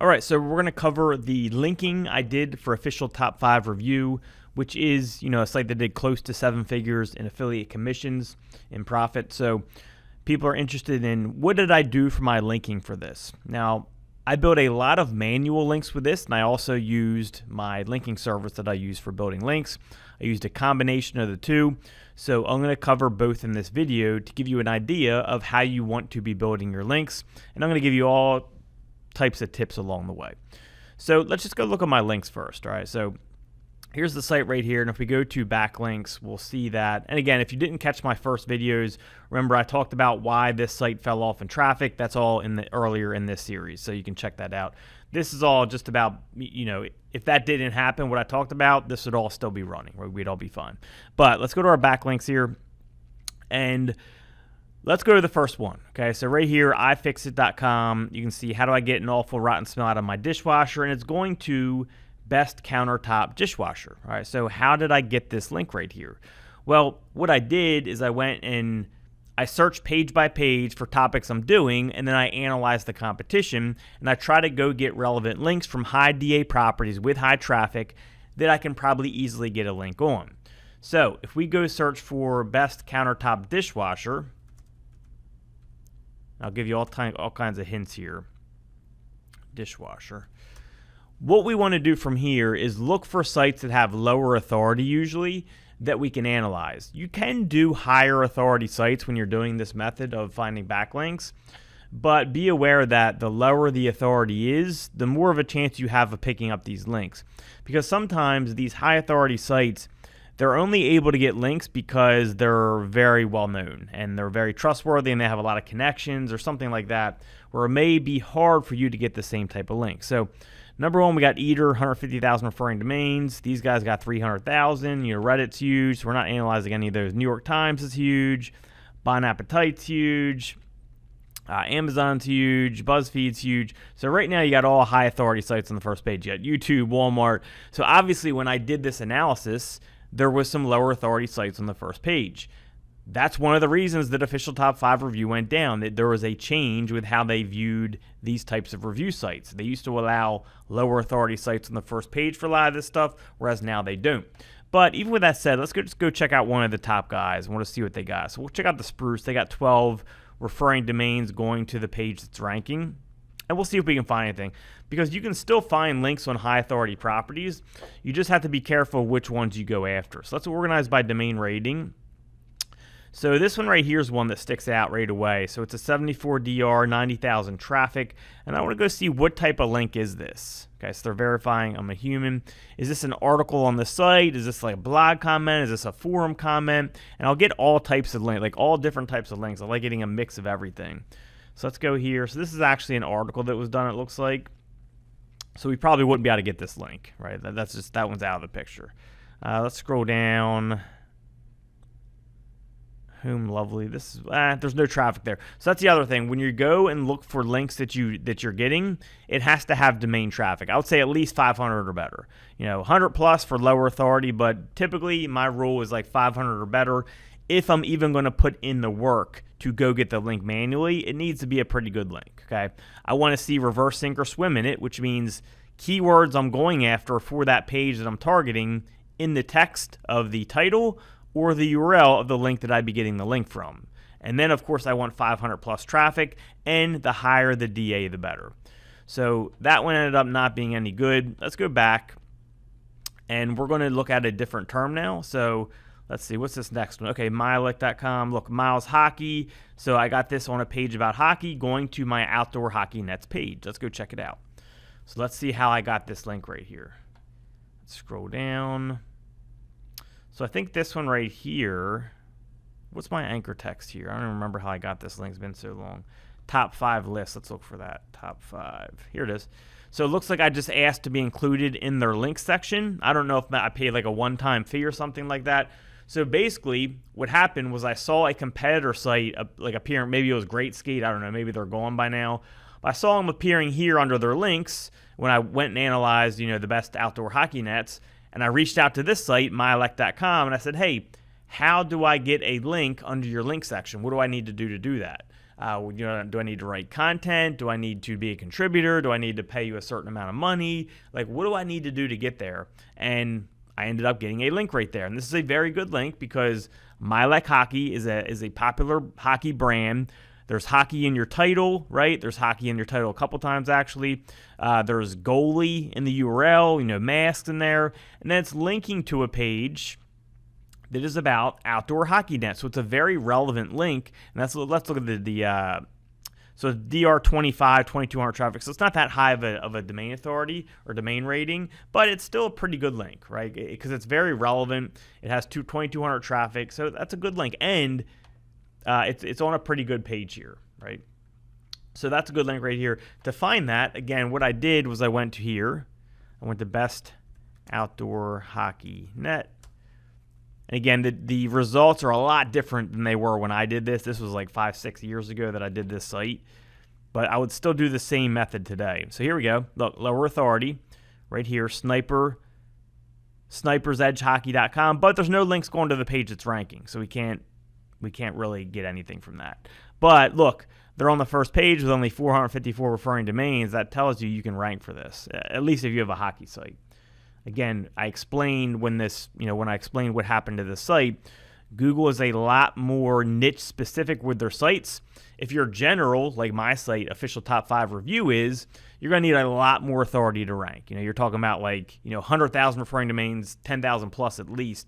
All right, so we're going to cover the linking I did for Official Top 5 Review, which is, a site that did close to 7 figures in affiliate commissions in profit. So people are interested in what did I do for my linking for this. Now, I built a lot of manual links with this, and I also used my linking service that I use for building links. I used a combination of the two. So I'm going to cover both in this video to give you an idea of how you want to be building your links. And I'm going to give you all types of tips along the way. So let's just go look at my links first. All right, so here's the site right here, and if we go to backlinks, we'll see that. And again, if you didn't catch my first videos, remember I talked about why this site fell off in traffic. That's all earlier in this series, so you can check that out. This is all just about, if that didn't happen, what I talked about, this would all still be running, right? We'd all be fine. But let's go to our backlinks here, and let's go to the first one. Okay, so right here, ifixit.com, you can see how do I get an awful rotten smell out of my dishwasher, and it's going to best countertop dishwasher. All right, so how did I get this link right here? Well, what I did is I went and I searched page by page for topics I'm doing, and then I analyzed the competition, and I try to go get relevant links from high DA properties with high traffic that I can probably easily get a link on. So if we go search for best countertop dishwasher, I'll give you all kinds of hints here. Dishwasher. What we want to do from here is look for sites that have lower authority usually that we can analyze. You can do higher authority sites when you're doing this method of finding backlinks, but be aware that the lower the authority is, the more of a chance you have of picking up these links. Because sometimes these high authority sites, they're only able to get links because they're very well known and they're very trustworthy and they have a lot of connections or something like that, where it may be hard for you to get the same type of link. So number one, we got Eater, 150,000 referring domains. These guys got 300,000. Reddit's huge, so we're not analyzing any of those. New York Times is huge. Bon Appetite's huge. Amazon's huge. BuzzFeed's huge. So right now you got all high authority sites on the first page. You got YouTube, Walmart. So obviously when I did this analysis, there was some lower authority sites on the first page. That's one of the reasons that Official Top 5 Review went down, that there was a change with how they viewed these types of review sites. They used to allow lower authority sites on the first page for a lot of this stuff, whereas now they don't. But even with that said, let's just go check out one of the top guys. I want to see what they got. So we'll check out the Spruce. They got 12 referring domains going to the page that's ranking. And we'll see if we can find anything. Because you can still find links on high authority properties. You just have to be careful which ones you go after. So let's organize by domain rating. So this one right here is one that sticks out right away. So it's a 74 DR, 90,000 traffic. And I want to go see what type of link is this. Okay, so they're verifying I'm a human. Is this an article on the site? Is this like a blog comment? Is this a forum comment? And I'll get all types of links, like all different types of links. I like getting a mix of everything. So let's go here. So this is actually an article that was done, it looks like. So we probably wouldn't be able to get this link, right? That's just, that one's out of the picture. Let's scroll down. Whom lovely. This is there's no traffic there. So that's the other thing. When you go and look for links that you're getting, it has to have domain traffic. I would say at least 500 or better. 100 plus for lower authority, but typically my rule is like 500 or better. If I'm even going to put in the work to go get the link manually, it needs to be a pretty good link. Okay, I want to see reverse sink or swim in it, which means keywords I'm going after for that page that I'm targeting in the text of the title or the URL of the link that I'd be getting the link from. And then, of course, I want 500 plus traffic, and the higher the DA, the better. So that one ended up not being any good. Let's go back, and we're going to look at a different term now. So let's see, what's this next one? Okay, Milek.com. Look, Miles Hockey. So I got this on a page about hockey going to my Outdoor Hockey Nets page. Let's go check it out. So let's see how I got this link right here. Let's scroll down. So I think this one right here, what's my anchor text here? I don't even remember how I got this link. It's been so long. Top 5 list. Let's look for that. Top 5. Here it is. So it looks like I just asked to be included in their link section. I don't know if I paid like a one-time fee or something like that. So basically what happened was I saw a competitor site like appearing. Maybe it was Great Skate. I don't know. Maybe they're gone by now. But I saw them appearing here under their links when I went and analyzed, the best outdoor hockey nets. And I reached out to this site, mylec.com, and I said, hey, how do I get a link under your link section? What do I need to do that? Do I need to write content? Do I need to be a contributor? Do I need to pay you a certain amount of money? Like, what do I need to do to get there? And I ended up getting a link right there. And this is a very good link because My Like Hockey is a popular hockey brand. There's hockey in your title, right? There's hockey in your title a couple times, actually. There's goalie in the URL, masks in there. And then it's linking to a page that is about outdoor hockey nets. So it's a very relevant link. And let's look at the so DR25, 2200 traffic. So it's not that high of a domain authority or domain rating, but it's still a pretty good link, right? Because it's very relevant. It has 2200 traffic. So that's a good link. And it's on a pretty good page here, right? So that's a good link right here. To find that, again, what I did was I went to here. I went to best outdoor hockey net. And again, the results are a lot different than they were when I did this. This was like 5-6 years ago that I did this site. But I would still do the same method today. So here we go. Look, lower authority right here, snipersedgehockey.com. But there's no links going to the page that's ranking. So we can't really get anything from that. But look, they're on the first page with only 454 referring domains. That tells you can rank for this, at least if you have a hockey site. Again, I explained when I explained what happened to the site, Google is a lot more niche specific with their sites. If you're general, like my site, official top 5 review is, you're going to need a lot more authority to rank. You're talking about 100,000 referring domains, 10,000 plus at least.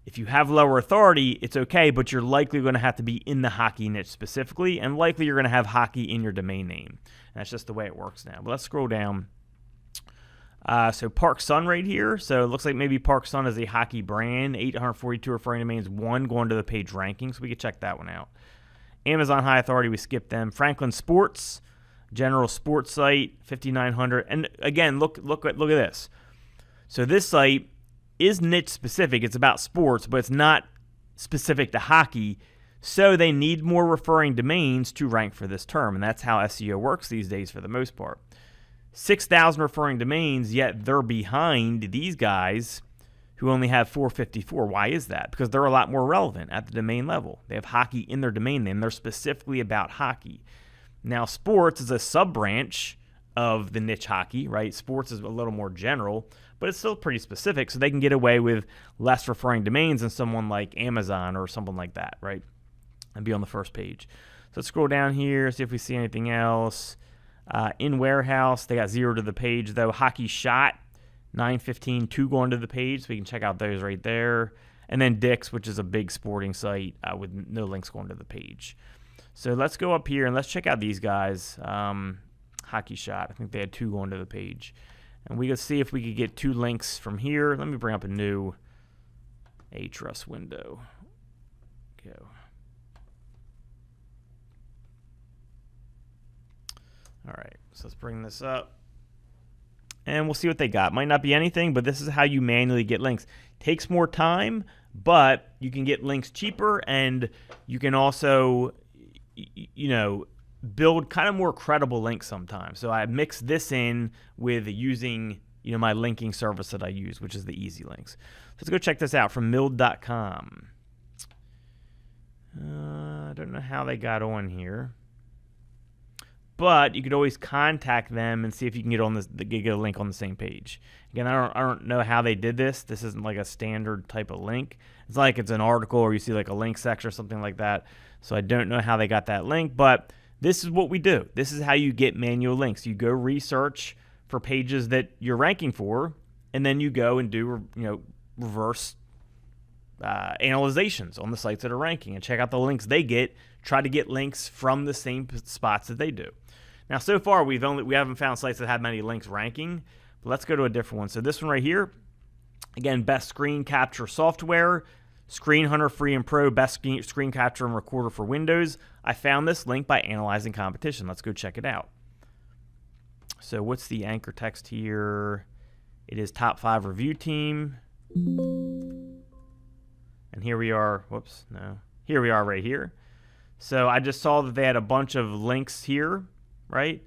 If you have lower authority, it's okay, but you're likely going to have to be in the hockey niche specifically, and likely you're going to have hockey in your domain name. And that's just the way it works now. But let's scroll down. So Park Sun right here. So it looks like maybe Park Sun is a hockey brand. 842 referring domains, 1 going to the page ranking, so we could check that one out. Amazon High Authority, we skipped them. Franklin Sports, general sports site, 5,900. And again, look at this. So this site is niche specific. It's about sports, but it's not specific to hockey. So they need more referring domains to rank for this term, and that's how SEO works these days for the most part. 6,000 referring domains, yet they're behind these guys who only have 454. Why is that? Because they're a lot more relevant at the domain level. They have hockey in their domain name. They're specifically about hockey. Now, sports is a sub-branch of the niche hockey, right? Sports is a little more general, but it's still pretty specific, so they can get away with less referring domains than someone like Amazon or someone like that, right? And be on the first page. So let's scroll down here, see if we see anything else. In Warehouse, they got 0 to the page, though. Hockey Shot, 915, 2 going to the page, so we can check out those right there. And then Dick's, which is a big sporting site with no links going to the page. So let's go up here and let's check out these guys. Hockey Shot, I think they had 2 going to the page. And we can see if we could get 2 links from here. Let me bring up a new Ahrefs window. Go. All right, so let's bring this up. And we'll see what they got. Might not be anything, but this is how you manually get links. Takes more time, but you can get links cheaper, and you can also, build kind of more credible links sometimes. So I mix this in with using, my linking service that I use, which is the Easy Links. So let's go check this out from mild.com. I don't know how they got on here. But you could always contact them and see if you can get a link on the same page. Again, I don't know how they did this. This isn't like a standard type of link. It's like it's an article or you see like a link section or something like that. So I don't know how they got that link, but this is what we do. This is how you get manual links. You go research for pages that you're ranking for, and then you go and do reverse analyzations on the sites that are ranking and check out the links they get. Try to get links from the same spots that they do. Now, so far, we haven't found sites that have many links ranking, but let's go to a different one. So this one right here, again, best screen capture software, Screen Hunter Free and Pro, best screen capture and recorder for Windows. I found this link by analyzing competition. Let's go check it out. So what's the anchor text here? It is top 5 review team. And here we are. Whoops, no. Here we are right here. So I just saw that they had a bunch of links here, right?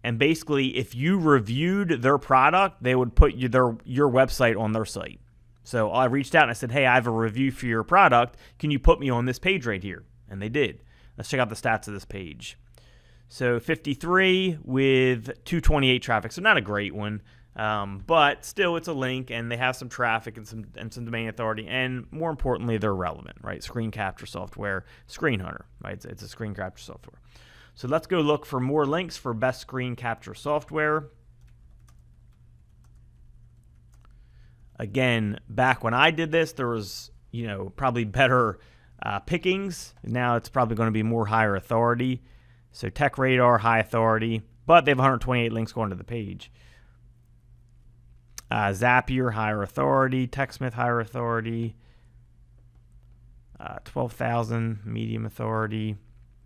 And basically, if you reviewed their product, they would put your website on their site. So I reached out and I said, hey, I have a review for your product. Can you put me on this page right here? And they did. Let's check out the stats of this page. So 53 with 228 traffic, so not a great one, but still it's a link, and they have some traffic and some domain authority, and more importantly, they're relevant, right? Screen capture software, Screen Hunter, right? It's a screen capture software. So let's go look for more links for best screen capture software. Again, back when I did this, there was, probably better pickings. Now it's probably going to be more higher authority. So TechRadar, high authority, but they have 128 links going to the page. Zapier, higher authority. TechSmith, higher authority. 12,000, medium authority.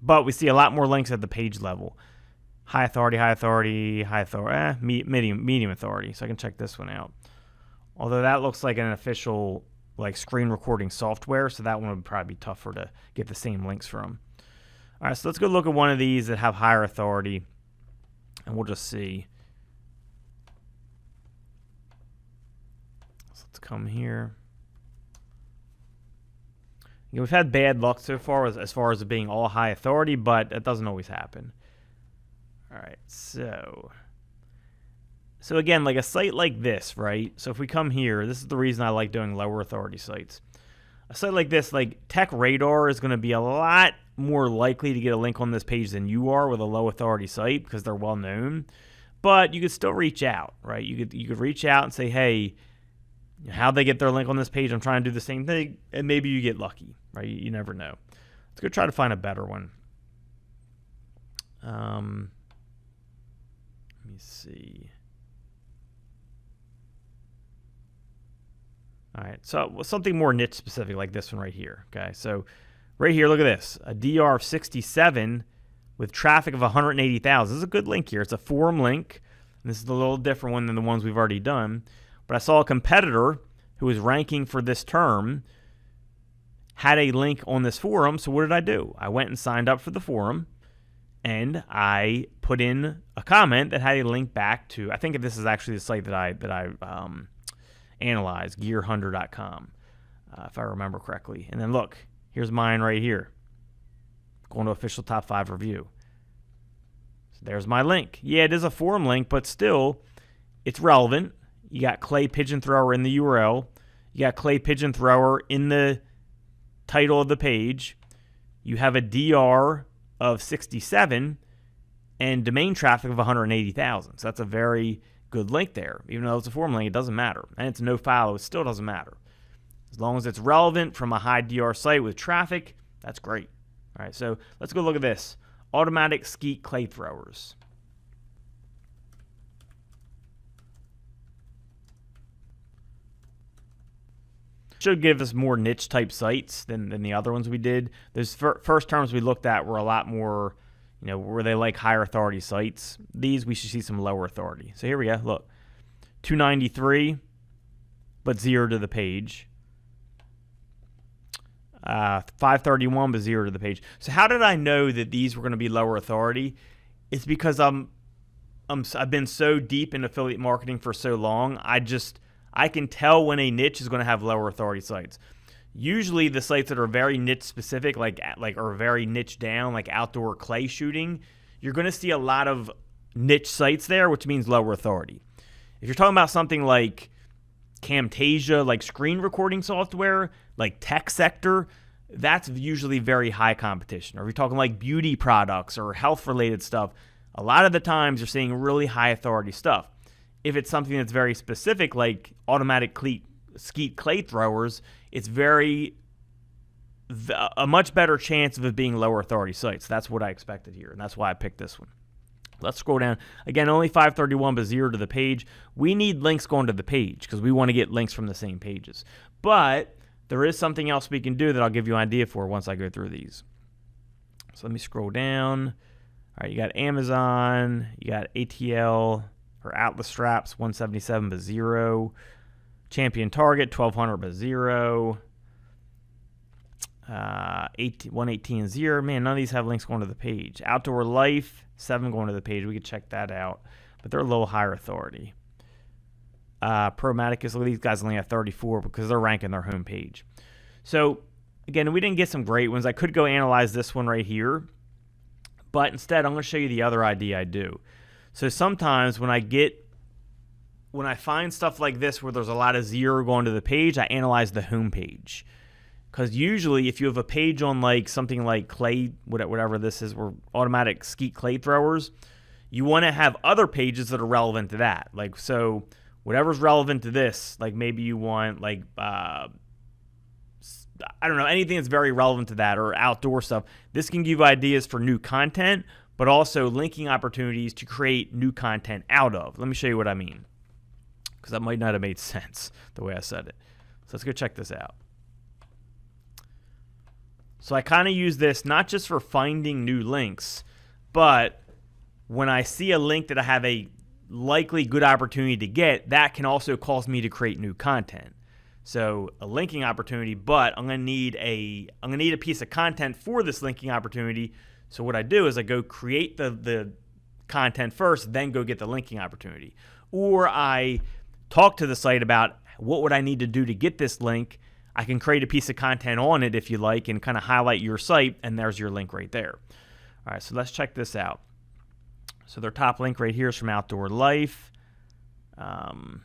But we see a lot more links at the page level. High authority, medium authority. So I can check this one out. Although that looks like an official screen recording software, so that one would probably be tougher to get the same links from. All right, so let's go look at one of these that have higher authority, and we'll just see. So let's come here. We've had bad luck so far as far as it being all high authority, but that doesn't always happen. All right, so again, like a site like this, right? So if we come here, this is the reason I like doing lower authority sites. A site like this, like TechRadar, is going to be a lot more likely to get a link on this page than you are with a low authority site because they're well known. But you could still reach out, right? You could reach out and say, hey, how'd they get their link on this page? I'm trying to do the same thing, and maybe you get lucky, right? You never know. Let's go try to find a better one. Let me see. All right, so something more niche specific like this one right here. Okay, so right here, look at this. A DR of 67 with traffic of 180,000. This is a good link here. It's a forum link. And this is a little different one than the ones we've already done. But I saw a competitor who was ranking for this term had a link on this forum. So what did I do? I went and signed up for the forum, and I put in a comment that had a link back to, I think this is actually the site that I analyze, gearhunter.com, if I remember correctly. And then look, here's mine right here, going to official top 5 review. So there's my link. Yeah, it is a forum link, but still, it's relevant. You got Clay Pigeon Thrower in the URL. You got Clay Pigeon Thrower in the title of the page. You have a DR of 67 and domain traffic of 180,000. So that's a very good link there. Even though it's a forum link, it doesn't matter. And it's no follow, it still doesn't matter. As long as it's relevant from a high DR site with traffic, that's great. All right, so let's go look at this. Automatic skeet clay throwers. Should give us more niche type sites than the other ones we did. Those first terms we looked at were a lot more, were they like higher authority sites? These we should see some lower authority. So here we go. Look, 293, but 0 to the page. 531, but 0 to the page. So how did I know that these were going to be lower authority? It's because I've been so deep in affiliate marketing for so long. I can tell when a niche is going to have lower authority sites. Usually the sites that are very niche specific, like or very niche down, like outdoor clay shooting, you're going to see a lot of niche sites there, which means lower authority. If you're talking about something like Camtasia, like screen recording software, like tech sector, that's usually very high competition. Or if you're talking like beauty products or health related stuff, a lot of the times you're seeing really high authority stuff. If it's something that's very specific, like automatic skeet clay throwers, it's a much better chance of it being lower authority sites. That's what I expected here, and that's why I picked this one. Let's scroll down. Again, only 531, but 0 to the page. We need links going to the page because we want to get links from the same pages. But there is something else we can do that I'll give you an idea for once I go through these. So let me scroll down. All right, you got Amazon, you got ATL or Atlas Straps, 177 but 0. Champion Target, 1200 but 0. 118 0. Man, none of these have links going to the page. Outdoor Life, 7 going to the page. We could check that out, but they're a little higher authority. Promaticus, look at these guys only have 34 because they're ranking their home page. So Again, we didn't get some great ones. I could go analyze this one right here, but instead I'm going to show you the other idea I do. So sometimes when I find stuff like this where there's a lot of zero going to the page, I analyze the home page. Because usually if you have a page on like something like clay, whatever this is, or automatic skeet clay throwers, you want to have other pages that are relevant to that. Like, so whatever's relevant to this, like maybe you want like, I don't know, anything that's very relevant to that, or outdoor stuff. This can give you ideas for new content, but also linking opportunities to create new content out of. Let me show you what I mean, because that might not have made sense the way I said it. So let's go check this out. So I kind of use this not just for finding new links, but when I see a link that I have a likely good opportunity to get, that can also cause me to create new content. So a linking opportunity, but I'm gonna need a piece of content for this linking opportunity. So what I do is I go create the content first, then go get the linking opportunity. Or I talk to the site about what would I need to do to get this link. I can create a piece of content on it if you like and kind of highlight your site, and there's your link right there. All right, so let's check this out. So their top link right here is from Outdoor Life. Let's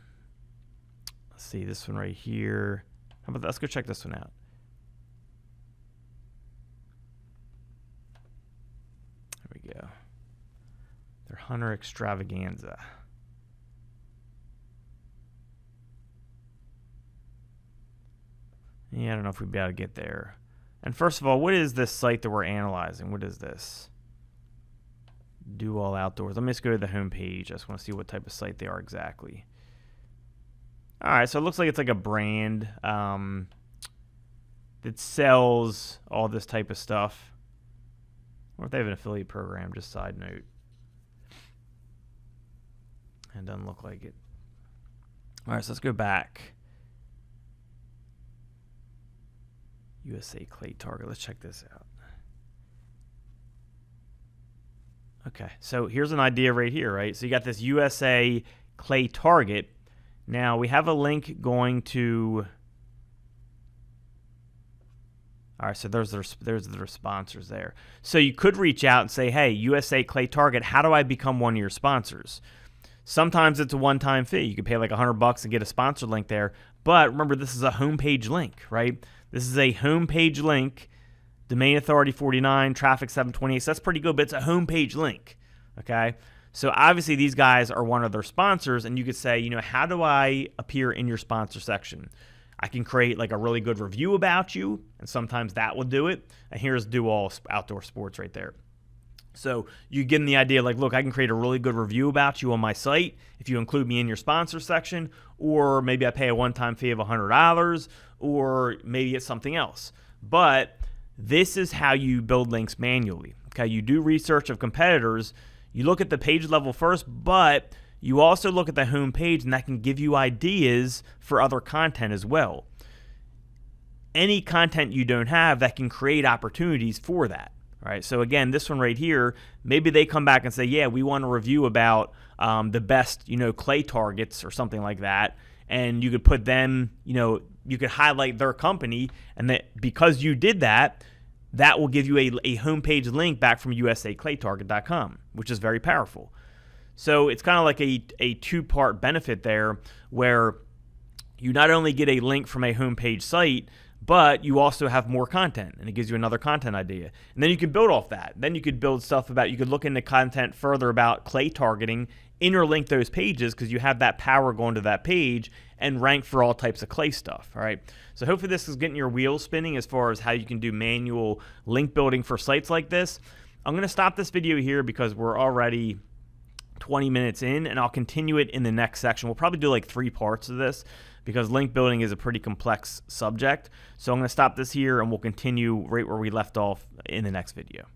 see this one right here. How about that? Let's go check this one out. There we go. Their Hunter Extravaganza. Yeah, I don't know if we'd be able to get there. And first of all, what is this site that we're analyzing? What is this? Do All Outdoors. Let me just go to the home page. I just want to see what type of site they are exactly. All right, so it looks like it's like a brand that sells all this type of stuff. Or if they have an affiliate program, just side note. It doesn't look like it. All right, so let's go back. USA Clay Target. Let's check this out. Okay, so here's an idea right here, right? So you got this USA Clay Target. Now we have a link going to. All right, so there's their sponsors there. So you could reach out and say, hey, USA Clay Target, how do I become one of your sponsors? Sometimes it's a one-time fee. You could pay like $100 and get a sponsor link there. But remember, this is a homepage link, right? This is a homepage link. Domain authority 49, traffic 728. So that's pretty good, but it's a homepage link, okay? So obviously these guys are one of their sponsors, and you could say, you know, how do I appear in your sponsor section? I can create like a really good review about you, and sometimes that will do it. And here's Do All Outdoor Sports right there. So you get the idea, like, look, I can create a really good review about you on my site if you include me in your sponsor section, or maybe I pay a one-time fee of $100, or maybe it's something else. But this is how you build links manually. Okay, you do research of competitors. You look at the page level first, but you also look at the home page, and that can give you ideas for other content as well. Any content you don't have, that can create opportunities for that. All right, so again, this one right here, maybe they come back and say, yeah, we want a review about the best, clay targets or something like that. And you could put them, you could highlight their company, and that because you did that, that will give you a homepage link back from usaclaytarget.com, which is very powerful. So it's kind of like a two-part benefit there, where you not only get a link from a homepage site, but you also have more content, and it gives you another content idea. And then you can build off that. Then you could build stuff about, you could look into content further about clay targeting, interlink those pages because you have that power going to that page, and rank for all types of clay stuff. All right. So hopefully this is getting your wheels spinning as far as how you can do manual link building for sites like this. I'm going to stop this video here because we're already 20 minutes in, and I'll continue it in the next section. We'll probably do like 3 parts of this because link building is a pretty complex subject. So I'm going to stop this here, and we'll continue right where we left off in the next video.